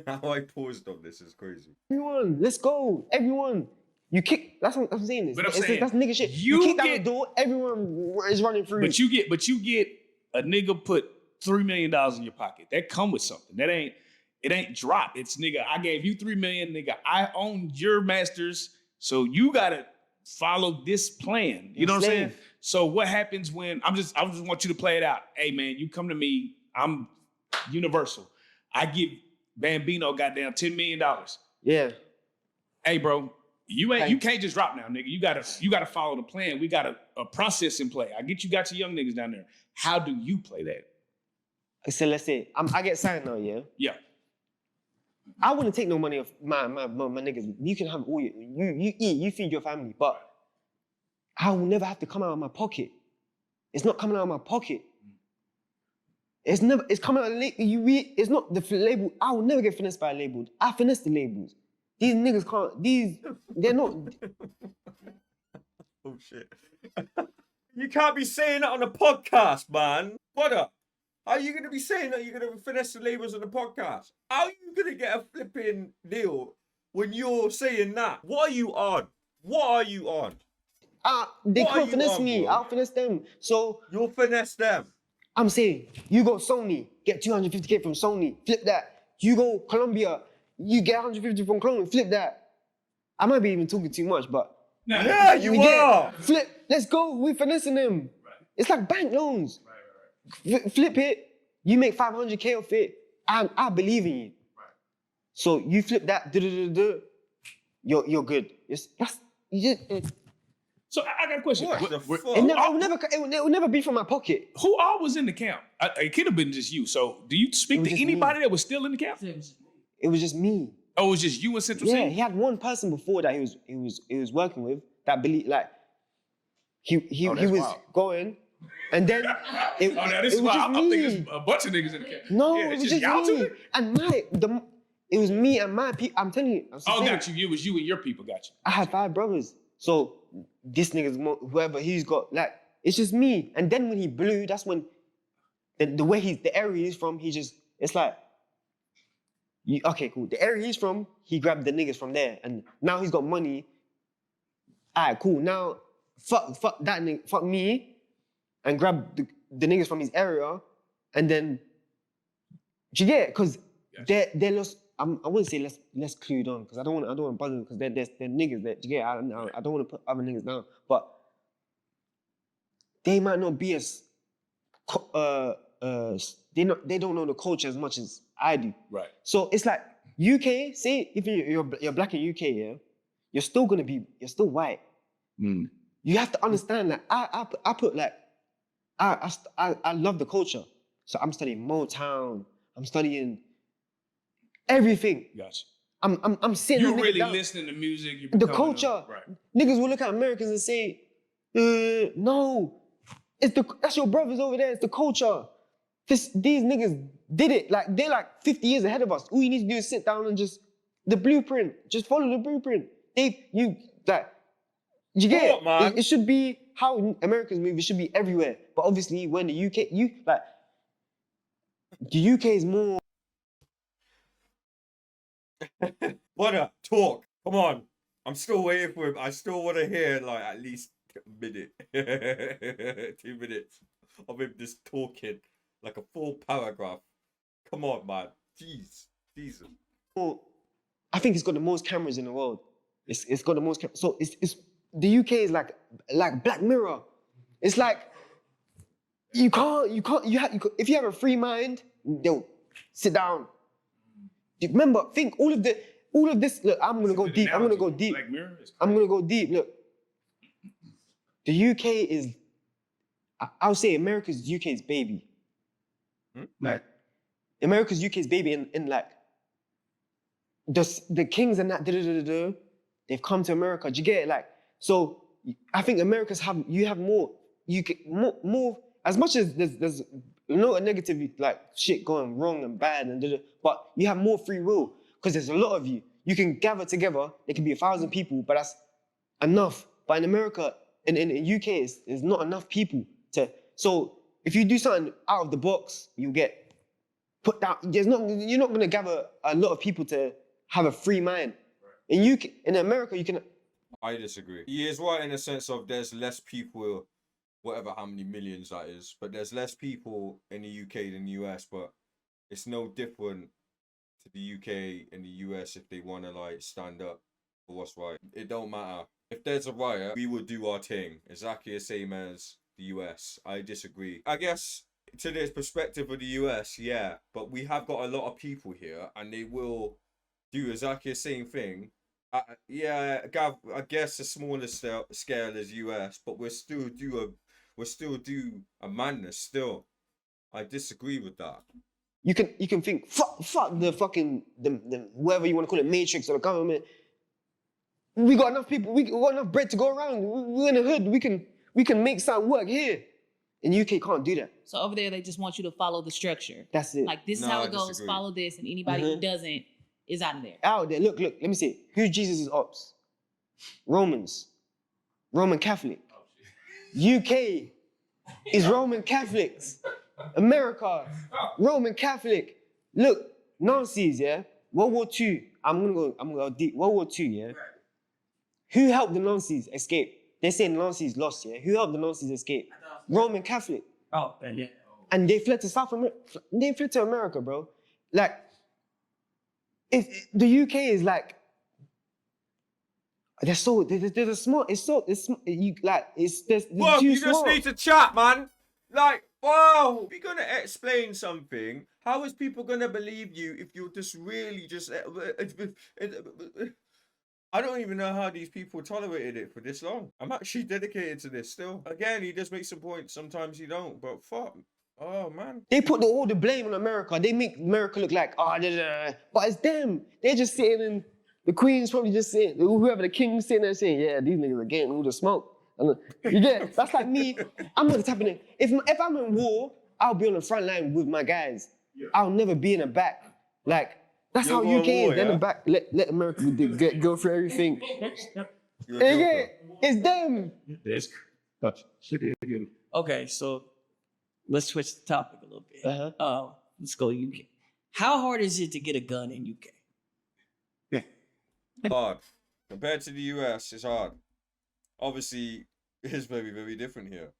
How I paused on this is crazy. Everyone, let's go. Everyone. You kick. That's what I'm saying. But I'm saying, that's nigga shit. You kick down the door, everyone is running through. But you get a nigga put $3 million in your pocket. That come with something. It ain't drop. It's nigga, I gave you $3 million, nigga. I own your masters. So you gotta follow this plan. You know what I'm saying? So what happens when I just want you to play it out. Hey man, you come to me, I'm Universal. I give Bambino goddamn $10 million. Yeah. Hey bro, you can't just drop now, nigga. You gotta follow the plan. We got a process in play. Got your young niggas down there. How do you play that? So let's say I get signed now, yeah? Yeah. I wouldn't take no money off my niggas. You can have all you eat, you feed your family, but I will never have to come out of my pocket. It's not coming out of my pocket. It's coming out of it's not the label. I will never get finessed by a label. I finesse the labels. These niggas they're not. Oh shit. You can't be saying that on a podcast, man. What up? How are you going to be saying that you're going to finesse the labels on the podcast? How are you going to get a flipping deal when you're saying that? What are you on? They What are can't you finesse on, me. bro? I'll finesse them. So You'll finesse them. I'm saying, you go Sony, get 250K from Sony, flip that. You go Colombia, you get 150 from Colombia, flip that. I might be even talking too much, but Yeah, you are. Flip, let's go. We're finessing them. Right. It's like bank loans. Right. Flip it. You make 500K off it. I believe in you. Right. So you flip that. You're good. So I got a question. What the fuck? It will never be from my pocket. Who all was in the camp? It could have been just you. So do you speak to anybody that was still in the camp? It was just me. Oh, it was just you and Central Yeah, City? he had one person before that he was working with that believed like he was wild. going, and then it, now this it is was why just I'm me. thinking there's a bunch of niggas in the camp. No, Yeah, it it's was just y'all me two? and it was me and my people. I'm telling you. Got you. It was you and your people got you. I had 5 brothers, so this nigga's whoever he's got like it's just me. And then when he blew, that's when the way the area he's from, it's like. Okay, cool. The area he's from, he grabbed the niggas from there, and now he's got money. Alright, cool. Now, fuck that nigga, fuck me, and grab the niggas from his area, and then, do you get it? Because they're less. I wouldn't say less clued on, because I don't want to buzz them, because they're niggas. Do you get it? I don't want to put other niggas down, but they might not be as they don't know the culture as much as I do. Right. So it's like UK, say if you're black in UK, yeah, you're still white. Mm. You have to understand that I put like I love the culture. So I'm studying Motown, I'm studying everything. Gotcha. I'm sitting You there, really down. listening to music. The culture. Right. Niggas will look at Americans and say, no, that's your brothers over there, it's the culture. These niggas did it. Like they're like 50 years ahead of us. All you need to do is sit down and the blueprint. Just follow the blueprint. You get it? Man? It should be how Americans move. It should be everywhere. But obviously, when the UK, the UK is more. What up? Talk. Come on. I'm still waiting for him. I still want to hear like at least a minute, 2 minutes of him just talking. Like a full paragraph. Come on, man. Jesus. I think it's got the most cameras in the world. It's got the most cameras. So it's the UK is like Black Mirror. It's like if you have a free mind, they'll sit down. Remember, think all of this. Look, I'm gonna go deep. I'm gonna go deep. Black Mirror is I'm gonna go deep. Look, the UK is. I'll say America's UK's baby. Like America's UK's baby in like the kings and that. They've come to America. Do you get it? Like so, I think America's you have more. You get more. As much as there's no negative like shit going wrong and bad and but you have more free will because there's a lot of you. You can gather together. There can be 1,000 people, but that's enough. But in America, in UK, there's not enough people to. So if you do something out of the box, you get put down. You're not gonna gather a lot of people to have a free mind. In America, you can. I disagree. He is right in the sense of there's less people, whatever how many millions that is, but there's less people in the UK than the US, but it's no different to the UK and the US if they want to like stand up for what's right. It don't matter. If there's a riot, we will do our thing. Exactly the same as the US. I disagree. I guess to this perspective of the US, yeah, but we have got a lot of people here and they will do exactly the same thing. Yeah, Gav, I guess a smaller scale as US, but we'll still do a madness still. I disagree with that. You can think fuck the fucking the whoever you want to call it, matrix or the government. We got enough people. We got enough bread to go around. We're in the hood. We can make something work here. In UK, can't do that. So over there, they just want you to follow the structure. That's it. Like this is No, how I it goes. disagree. Follow this, and anybody who doesn't is out of there. Out there. Look. Let me see. Who's Jesus' ops? Romans. Roman Catholic. UK is Roman Catholics. America, Roman Catholic. Look, Nazis, yeah. World War II. I'm gonna go deep. World War II, yeah. Who helped the Nazis escape? They're saying the Nazis lost, yeah. Who helped the Nazis escape? Roman Catholic. Oh, yeah. And they fled to South America. They fled to America, bro. Like, if the UK is like, they're small. They're Bro, too you just small. need to chat, man. Like, wow, if you're gonna explain something, how is people gonna believe you if you're just really just? I don't even know how these people tolerated it for this long. I'm actually dedicated to this still. Again, he just makes some points. Sometimes he don't, but fuck. Oh man. They put all the blame on America. They make America look like, but it's them. They're just sitting in. The Queen's probably just saying, whoever the king's sitting there saying, yeah, these niggas are getting all the smoke. And you get it? That's like me. I'm not the type of nigga. If I'm in war, I'll be on the front line with my guys. Yeah. I'll never be in the back. Like, that's how UK is. They're in the back. Let America go through everything. It's them. Okay, so let's switch the topic a little bit. Let's go UK. How hard is it to get a gun in UK? Hard. Compared to the US, it's hard. Obviously, it's very, very different here.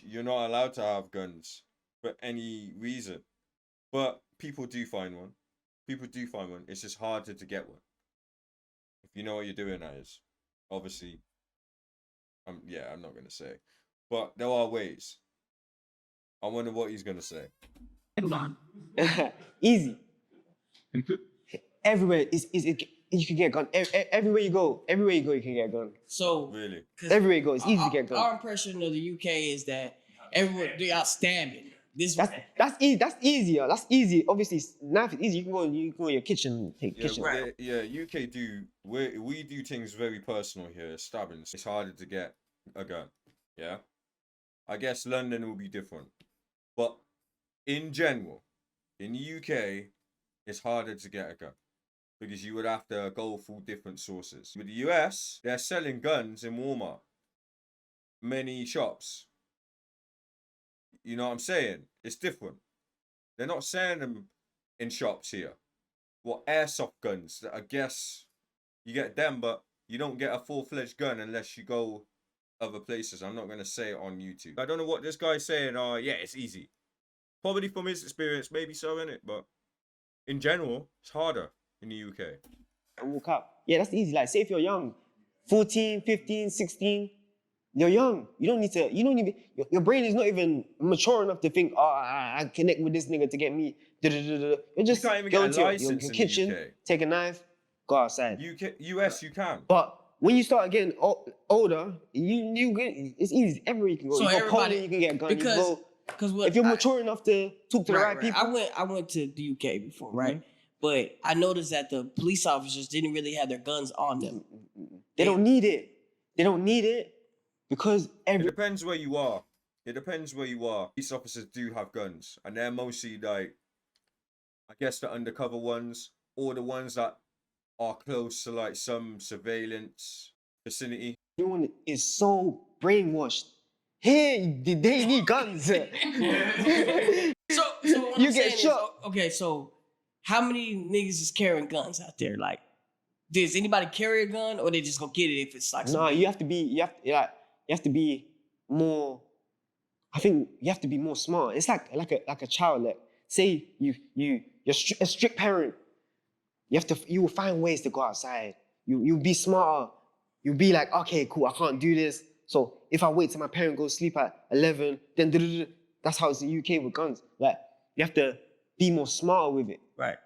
You're not allowed to have guns for any reason. But people do find one. It's just harder to get one. If you know what you're doing, that is. Obviously, I'm not going to say. But there are ways. I wonder what he's going to say. Easy. Everywhere you can get a gun. Everywhere you go, you can get a gun. So Really? Everywhere you go, it's easy to get a gun. Our impression of the UK is that everyone they outstanding. That's easy. That's easier. That's easy. Obviously, now it's easy. You can go in your kitchen, take kitchen. Right. Yeah, UK we do things very personal here. Stabbings. It's harder to get a gun. Yeah. I guess London will be different, but in general, in the UK, it's harder to get a gun because you would have to go through different sources. With the US, they're selling guns in Walmart, many shops. You know what I'm saying? It's different. They're not selling them in shops here. Airsoft guns, I guess you get them, but you don't get a full-fledged gun unless you go other places. I'm not going to say it on YouTube. I don't know what this guy's saying. Yeah, it's easy. Probably from his experience, maybe so, innit? But in general, it's harder in the UK. And walk out. Yeah, that's easy. Like, say if you're young, 14, 15, 16, You're young. You don't even, your brain is not even mature enough to think, oh, I connect with this nigga to get me. You just can't even go get a into your license in the kitchen, UK. take a knife, go outside. US, you can. But when you start getting older, it's easy. Everywhere you can go. So you go everybody- Poland, you can get a gun. Because If you're mature enough to talk to the right people. I went to the UK before, right? But I noticed that the police officers didn't really have their guns on them. They don't need it. They don't need it because It depends where you are. Police officers do have guns, and they're mostly like, I guess, the undercover ones, or the ones that are close to like some surveillance vicinity. everyone is so brainwashed. Hey, they need guns. So what You I'm get saying shot. is, okay, so how many niggas is carrying guns out there? Like, does anybody carry a gun, or they just gonna get it if it's like? No, you have to be more. I think you have to be more smart. It's like a child. Like, say you're a strict parent. You will find ways to go outside. You'll be smarter. You'll be like, okay, cool, I can't do this. So if I wait till my parent goes sleep at 11, then that's how it's in the UK with guns. Like, you have to be more smarter with it. Right.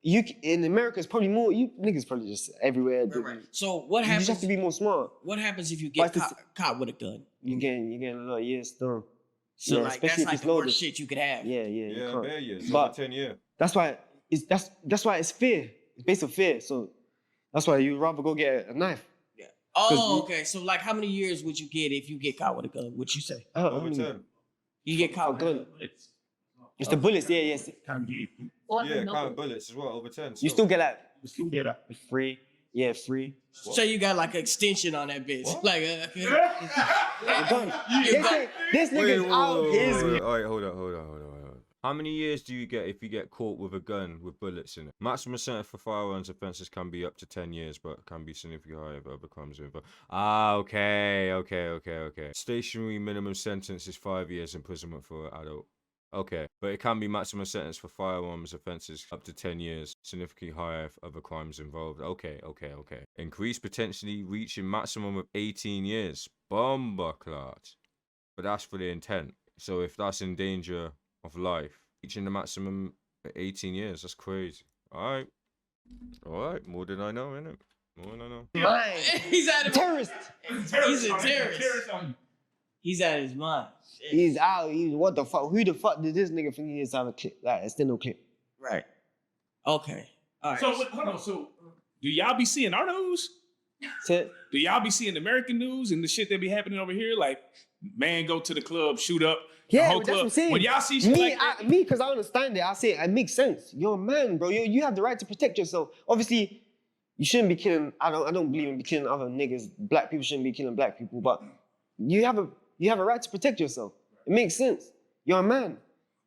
In America, it's probably more. You niggas probably just everywhere. Right. So what You happens? just have to be more smart. What happens if you get But it's- caught with a gun? You're getting a lot of years done. So Yeah, like especially that's if like it's the worst loaded. shit you could have. Yeah, you Yeah, can't. bare years. But- Over 10 years. That's why it's fear. It's based on fear. So that's why you'd rather go get a knife. Yeah. Oh, okay. So like, how many years would you get if you get caught with a gun? Would you say Over 10. you get caught A with a gun? gun. It's the bullets. Yeah, yes. Or Yeah, no counting bullets as well. Over 10. You still get like Yeah. free. Yeah, free. So you got like an extension on that bitch. What? Like, A gun. They say this nigga's out his. Alright, hold on. How many years do you get if you get caught with a gun with bullets in it? Maximum sentence for firearms offences can be up to 10 years, but can be significantly higher if other crimes are involved. Okay. Stationary minimum sentence is 5 years imprisonment for an adult. Okay, but it can be maximum sentence for firearms offences up to 10 years, significantly higher if other crimes involved. Okay. Increase potentially reaching maximum of 18 years. Bomberclot. But that's for the intent. So if that's in danger of life, reaching the maximum 18 years, that's crazy. Alright, more than I know, innit? More than I know. Mine. he's out of Terrorist. He's a terrorist. He's out of his mind. Shit. He's out. What the fuck? Who the fuck did this nigga think he is have a clip? Like, it's still no clip. Right. Okay. All right. So hold on. So do y'all be seeing our news? So, Do y'all be seeing American news and the shit that be happening over here? Like, man, go to the club, shoot up. The yeah, whole but that's club. what I'm saying. When y'all see shit like that, because I understand it, I say it makes sense. You're a man, bro. You have the right to protect yourself. Obviously, you shouldn't be killing. I don't believe in killing other niggas. Black people shouldn't be killing black people, but you have a right to protect yourself. It makes sense. You're a man.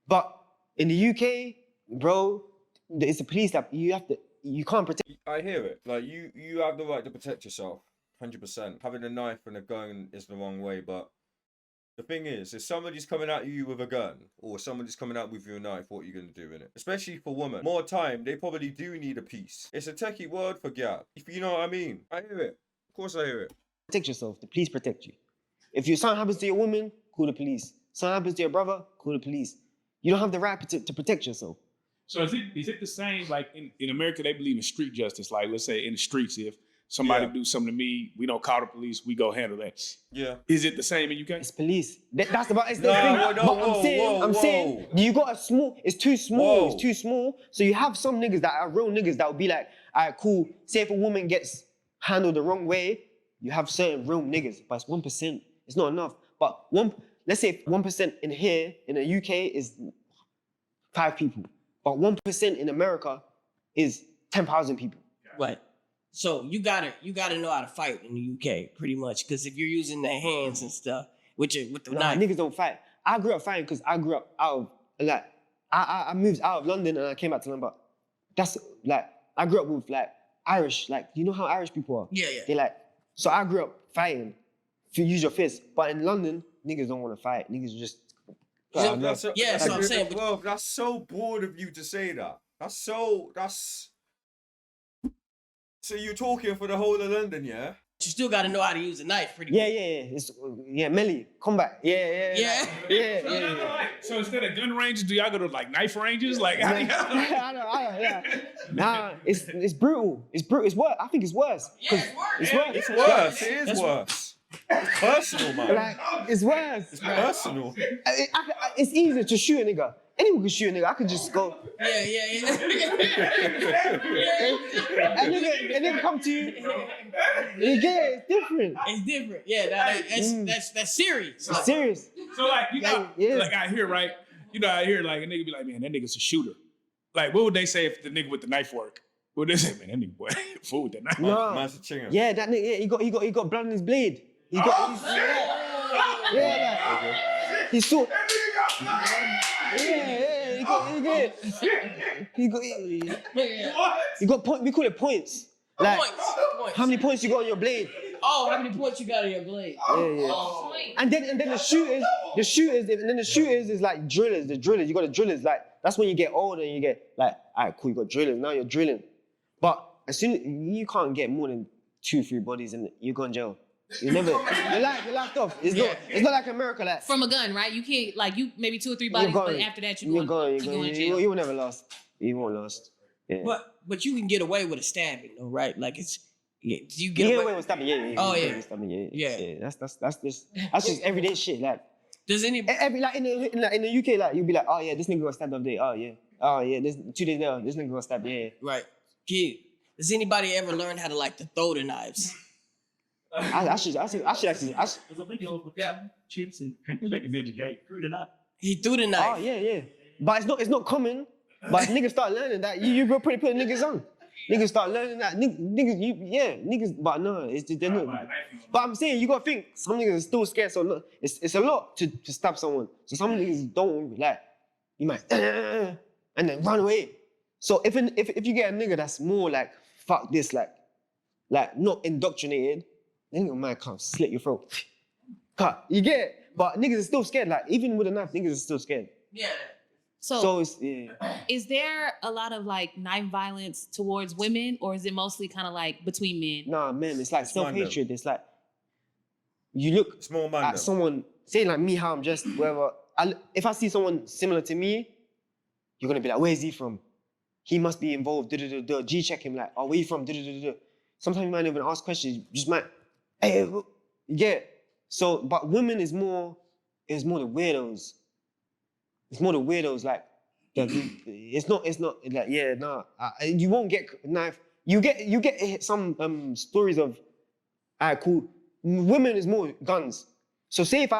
But in the UK, bro, it's the police that you can't protect. I hear it. Like, you have the right to protect yourself. 100%. Having a knife and a gun is the wrong way, but the thing is, if somebody's coming at you with a gun, or somebody's coming out with you a knife, what are you going to do in it? Especially for women. More time, they probably do need a piece. It's a techie word for gal. If you know what I mean. I hear it. Of course I hear it. Protect yourself. The police protect you. If something happens to your woman, call the police. Something happens to your brother, call the police. You don't have the right to protect yourself. so is it the same? Like in America, they believe in street justice. Like, let's say in the streets, if somebody do something to me, we don't call the police, we go handle that. Yeah. Is it the same in UK? It's police. That's about it's the No, thing. no, But I'm saying you got a small. It's too small. Whoa. It's too small. So you have some niggas that are real niggas that will be like, all right, cool. Say if a woman gets handled the wrong way, you have certain real niggas, but it's 1%. It's not enough. But let's say 1% in here in the UK is 5 people, but 1% in America is 10,000 people. Right. So you gotta know how to fight in the UK, pretty much, because if you're using the hands and stuff with the Nah, knife, niggas don't fight. I grew up fighting because I grew up out of, like, I moved out of London and I came back to London. But that's, like, I grew up with, like, Irish, like, you know how Irish people are? Yeah. They like, so I grew up fighting. If you use your fist. But in London, niggas don't want to fight. Niggas just... Yeah, That's so I'm saying, but- Bro, that's so bored of you to say that. So you're talking for the whole of London, yeah? You still got to know how to use a knife, pretty Yeah, much. It's melee, combat. Yeah. So instead of gun ranges, do y'all go to like knife ranges? Like, how do I y'all- know, yeah. Nah, it's brutal. It's brutal. It's worse. I think it's worse. Yeah, it's worse. It's worse. It's worse. It is worse. It's personal, man. Like, it's worse. It's personal. It's easier to shoot a nigga. Anyone can shoot a nigga. I could just go. Yeah. And nigga come to you. You get it. It's different. It's different. Yeah, that's serious. It's serious. So like, you know, Yeah. like I hear, right? You know, I hear like a nigga be like, man, that nigga's a shooter. Like, what would they say if the nigga with the knife work? What would they say, man, that nigga boy, fool with that knife. No. Man's a chinger. Yeah, that nigga. Yeah, he got blood on his blade. He got. He's so. He got point. We call it points. Like Points. how many points you got on your blade? Oh, how many points you got on your blade? Yeah. And then the shooters is like drillers. The drillers, you got the drillers. Like that's when you get older and you get like, all right, cool, you got drillers. Now you're drilling, but as soon you can't get more than 2-3 bodies and you go in jail. You never, you're locked off. It's not like America. Like From a gun, right? You can't like you maybe 2 or 3 bodies, but after that you're going. to jail. You will never last. You won't last. Yeah. But you can get away with a stabbing, though, right? Like it's you You get get away. away with stabbing. Yeah. Oh, yeah. Stabbing, Yeah. That's just everyday shit. Like Does anybody? every like in the UK, like you'll be like, oh yeah, this nigga got stabbed the other day. Oh yeah. This 2 days later, this nigga got stabbed. Yeah. Right. Kid, does anybody ever learn how to like to throw the knives? I should actually. Chips and through the night. He threw the Oh knife. yeah. But it's not common. But niggas start learning that. You go put niggas on. Niggas start learning that. Niggas. But no, they're not. But I'm saying you gotta think. Some niggas are still scared. So look, it's a lot to stab someone. So some niggas don't like. You might and then run away. So if you get a nigga that's more like fuck this, like not indoctrinated, then nigga might come slit your throat. Cut. You get it? But niggas are still scared. Like even with a knife, niggas are still scared. Yeah. So it's Is there a lot of like knife violence towards women, or is it mostly kind of like between men? Nah, man, it's like It's man, self-hatred. It's like you look Small man. at though. someone, say like me, how I'm dressed, whatever. If I see someone similar to me, you're gonna be like, where's he from? He must be involved. G-check him like, oh, where you from? Sometimes you might even ask questions. You just might, hey, yeah. So, but women is more the weirdos. It's more the weirdos, like, it's not like, yeah, nah. You won't get knife. You get some stories of, all right, cool. Women is more guns. So say if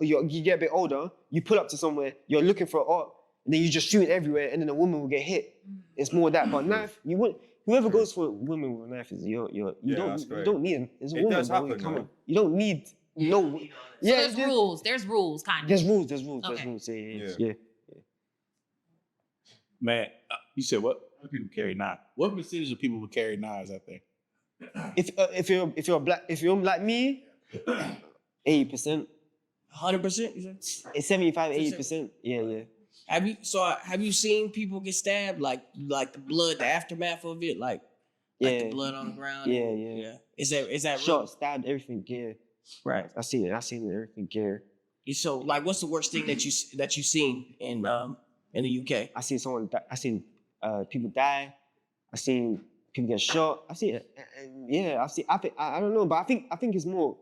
you get a bit older, you pull up to somewhere, you're looking for art, and then you just shoot it everywhere, and then a woman will get hit. It's more that. But knife, you wouldn't. Whoever goes for a woman with a knife is you that's great. don't need. It's a It woman. does bro. happen, Come though. on. You don't need no. So Yeah, there's rules. There's rules, kind of. There's rules. There's Okay. rules. Yeah. Yeah. Man, you said what? People carry knives. What percentage of people would carry knives out there? If you're like me, 80%. 100%. You said? It's 75, 80%. Yeah. Have you seen people get stabbed? Like the blood, the aftermath of it, like the blood on the ground. Yeah. Is that Shot, real? stabbed, everything. Yeah. Right. I seen it. Everything. Yeah. So like, what's the worst thing that you seen in the UK? I seen someone. I seen people die. I seen people get shot. I seen. Yeah. I see. I don't know, but I think it's more.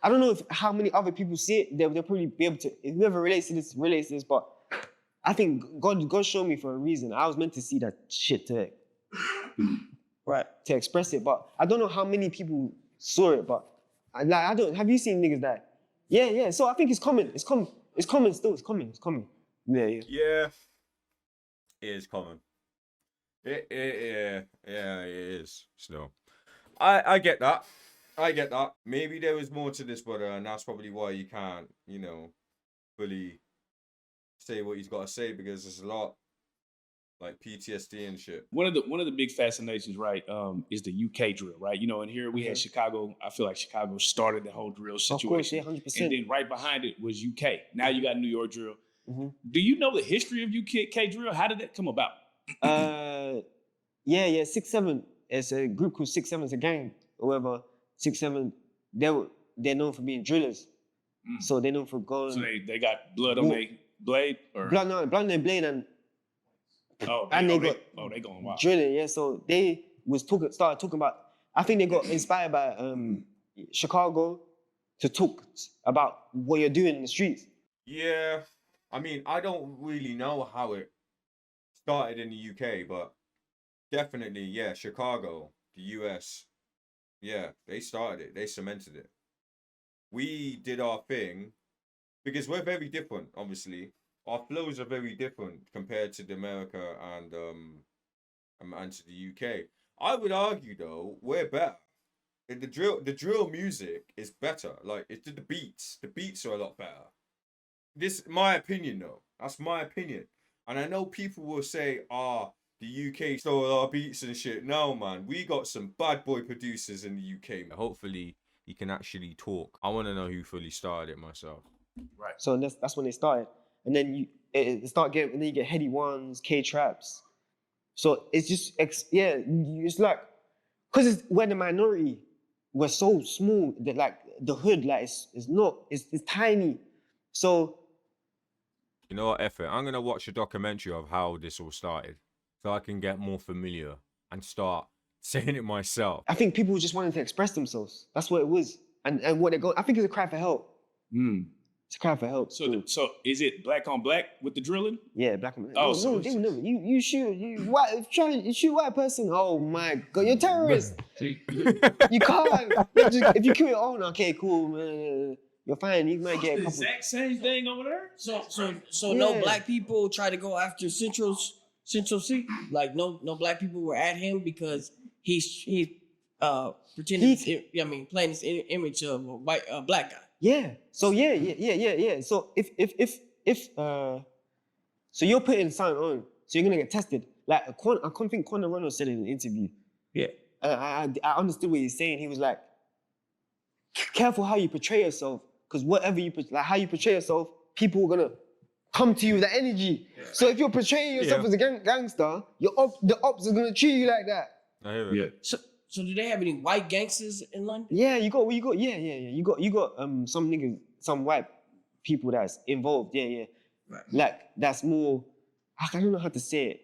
I don't know how many other people see it. They'll probably be able to. If whoever relates to this. But I think God showed me for a reason. I was meant to see that shit to express it, but I don't know how many people saw it. But I don't. Have you seen niggas die? Yeah. So I think it's common. It's common still. It's coming. Yeah. Yeah. It is common. Yeah, it is. Still. I get that. Maybe there was more to this, but and that's probably why you can't, fully say what he's got to say, because there's a lot like PTSD and shit. One of the big fascinations, right, is the UK drill, right? And here we had Chicago. I feel like Chicago started the whole drill situation. Of course, yeah, 100%. And then right behind it was UK. Now you got New York drill. Mm-hmm. Do you know the history of UK drill? How did that come about? Yeah, 6-7. It's a group called 6-7. It's a gang or whatever. 6, 7, they're known for being drillers. So they're known for going So they got blood on Well, their blade or blood on their blade and they got they going wild. drilling. Yeah, so they started talking about. I think they got inspired by Chicago to talk about what you're doing in the streets. Yeah, I mean, I don't really know how it started in the UK, but definitely, yeah, Chicago, the US, yeah, they started it. They cemented it. We did our thing because we're very different, obviously. Our flows are very different compared to the America and to the UK. I would argue though, we're better. The drill music is better. Like it's the beats. The beats are a lot better. This my opinion though. That's my opinion. And I know people will say, the UK stole our beats and shit. No, man. We got some bad boy producers in the UK. Hopefully, he can actually talk. I want to know who fully started it myself. Right. So that's when they started, and then it start getting, and then you get Heady Ones, K Traps. So it's just it's like, cause we're the minority, we're so small that like the hood, like it's tiny. So You know what, F it. I'm gonna watch a documentary of how this all started, so I can get more familiar and start saying it myself. I think people just wanted to express themselves. That's what it was, and what they go. I think it's a cry for help. It's a cry for help. So is it black on black with the drilling? Yeah, black and Oh, no, so no, it's- no, you shoot white person. Oh my god, you're a terrorist. You can't. If you kill your own, okay, cool, man. You're fine. You might get a The couple. exact same thing over there. So no Yeah. black people try to go after Central C. Like no black people were at him because he's pretending. Playing this image of a black guy. Yeah. So yeah. So if so you're putting something on, so you're gonna get tested. Like I can't think Conor Reynolds said in an interview. Yeah. I understood what he's saying. He was like, careful how you portray yourself, because whatever how you portray yourself, people are gonna come to you with that energy. Yeah. So if you're portraying yourself as a gangster, the ops are gonna treat you like that. I hear it. Yeah. So do they have any white gangsters in London? Yeah, you got you got some niggas, some white people that's involved. Yeah. Right. Like that's more. I don't know how to say it.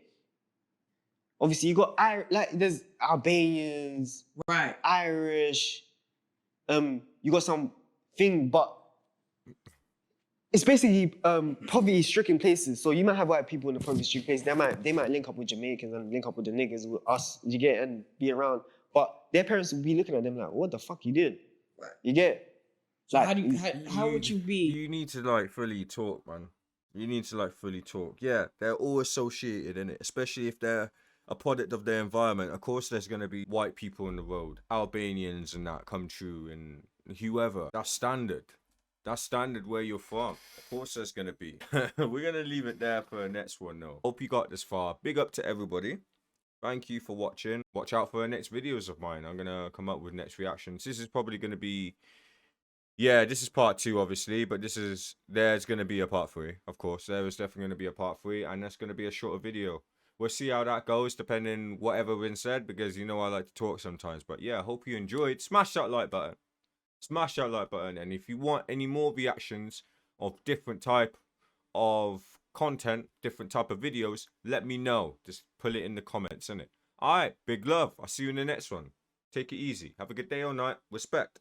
Obviously, you got there's Albanians, Right. Irish. You got some thing, but it's basically poverty-stricken places. So you might have white people in the poverty-stricken places. They might link up with Jamaicans and link up with the niggas with us. You get, and be around. But their parents will be looking at them like, "What the fuck you did?" Right. You get. So Like, how would you be? You need to like fully talk, man. You need to like fully talk. Yeah, they're all associated in it, especially if they're a product of their environment. Of course, there's gonna be white people in the road, Albanians and that come true, and whoever. That's standard. That's standard where you're from. Of course, there's gonna be. We're gonna leave it there for the next one, though. Hope you got this far. Big up to everybody. Thank you for watching. Watch out for the next videos of mine. I'm gonna come up with next reactions. This is probably gonna be. Yeah, this is part 2, obviously, but there's going to be a part 3, of course. There is definitely going to be a part 3, and that's going to be a shorter video. We'll see how that goes, depending whatever been said, because you know I like to talk sometimes. But yeah, hope you enjoyed. Smash that like button. Smash that like button, and if you want any more reactions of different type of content, different type of videos, let me know. Just put it in the comments, innit? Alright, big love. I'll see you in the next one. Take it easy. Have a good day or night. Respect.